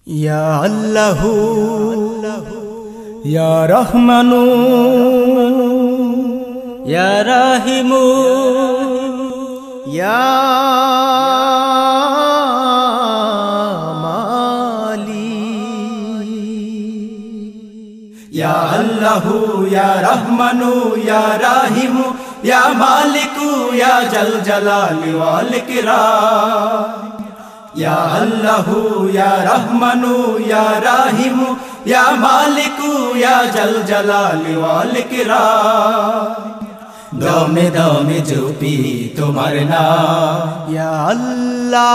ইয়া আল্লাহু ইয়া রহমানু ইয়া রাহিমু ইয়া ইয়া আল্লাহু ইয়া রহমানু ইয়া রাহিমু ইয়া মালিকু ইয়া জাল জালালি ওয়াল ইকরাম ইয়া আল্লাহু ইয়া রহমানু ইয়া রাহিমু ইয়া মালিকু ইয়া জাল জালালি ওয়াল ইকরাম দমে দমে জপি তোমার নাম ইয়া আল্লাহ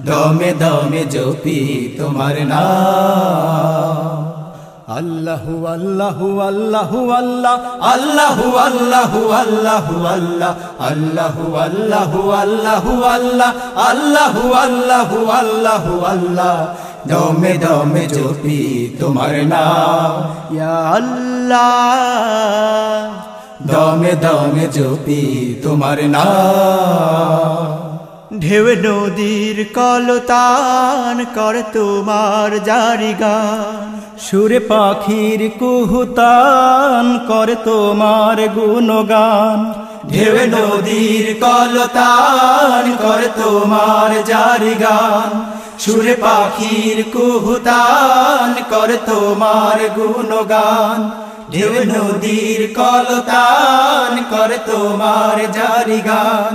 দমে দমে জপি তোমার নাম আল্লাহু আল্লাহু আল্লাহু আল্লাহ আল্লাহু আল্লাহু আল্লাহু আল্লাহ আল্লাহু আল্লাহু আল্লাহু আল্লাহ আল্লাহু আল্লাহু আল্লাহু আল্লাহ দমে দমে জপি তোমার নাম ইয়া আল্লাহ দমে দমে জপি তোমার নাম ঢেউ নদীর কলতান করে তোমার জারি গান সুরে পাখির কুহুতান করে তোমার গুণগান ঢেউ নদীর কলতান করে তোমার জারি গান সুরে পাখির কুহুতান করে তোমার গুণগান ঢেউ নদীর কলতান করে তোমার জারি গান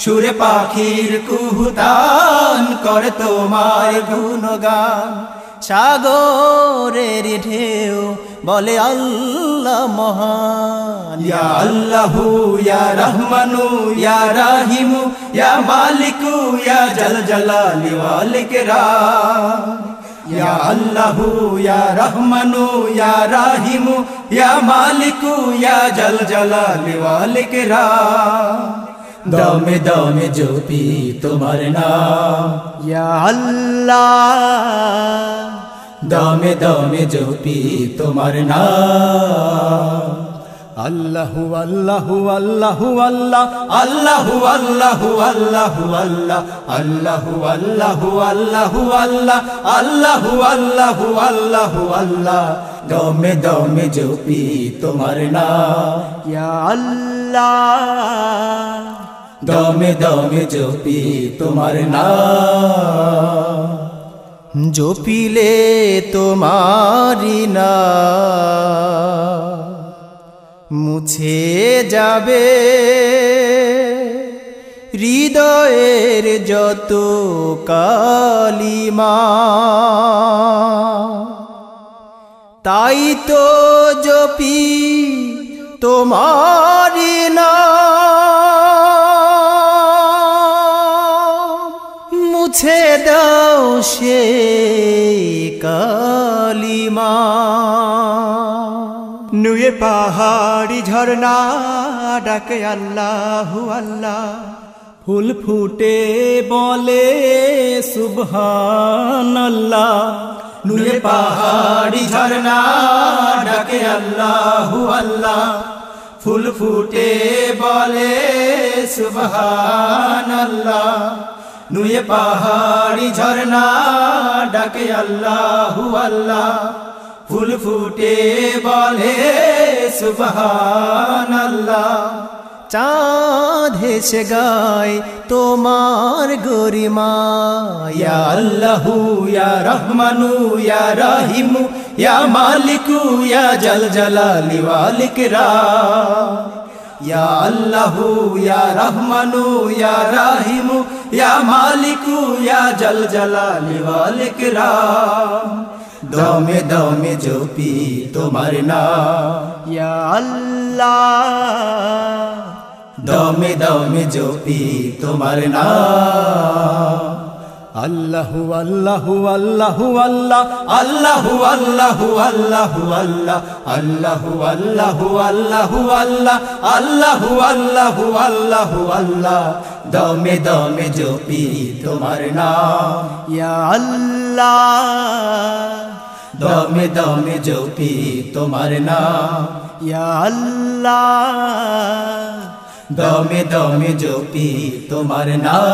সুরে পাখির কুহুতান করে তোমার গুণগান সাগরের ঢেউ বলে আল্লাহ মহান ইয়া আল্লাহু ইয়া রহমানু ইয়া রাহিমু ইয়া মালিকু ইয়া জাল জালালি ওয়াল ইকরাম ইয়া আল্লাহু ইয়া রহমানু ইয়া রাহিমু ইয়া মালিকু ইয়া জাল জালালি ওয়াল ইকরাম দমে দমে জপি তোমার নাম ইয়া আল্লাহ দমে দমে জপি তোমার নাম আল্লাহু আল্লাহু আল্লাহু আল্লাহ আল্লাহু আল্লাহু আল্লাহু আল্লাহ আল্লাহু আল্লাহু আল্লাহু আল্লাহ আল্লাহু আল্লাহু আল্লাহু আল্লাহ দমে দমে জপি তোমার নাম ইয়া আল্লাহ দমে দমে জপি তোমার নাম জপিলে তোমারি নাম মুছে যাবে হৃদয়ের যত কালিমা তাই তো জপি তোমারি নাম মুছে দাও সে কালিমা নুয়ে পাহাড়ি ঝরনা ডাকে আল্লাহু আল্লাহ ফুল ফুটে বলে সুবহানাল্লাহ নুয়ে পাহাড়ি ঝরনা ডাকে আল্লাহু আল্লাহ ফুল ফুটে বলে সুবহানাল্লাহ নুয়ে পাহাড়ি ঝরনা ডাকে আল্লাহু আল্লাহ ফুল ফুটে বলে সুবহানাল্লাহ চাঁদ হেসে গায় তোমার গরিমা ইয়া আল্লাহু ইয়া রহমানু ইয়া রাহিমু ইয়া মালিকু ইয়া জাল জালালি ওয়াল ইকরাম ইয়া আল্লাহু ইয়া রহমানু ইয়া রাহিমু ইয়া মালিকু ইয়া জাল জালালি ওয়াল ইকরাম দমে দমে জপি তোমার নাম ইয়া আল্লাহ দমে দমে জপি তোমার নাম আল্লাহু আল্লাহু আল্লাহু আল্লাহ আল্লাহু আল্লাহু আল্লাহু আল্লাহ আল্লাহু আল্লাহু আল্লাহু আল্লাহ আল্লাহু আল্লাহু আল্লাহু আল্লাহ দমে দমে জপি তোমার নাম ইয়া আল্লাহ দমে দমে জপি তোমার নাম ইয়া আল্লাহ দমে দমে জপি তোমার নাম।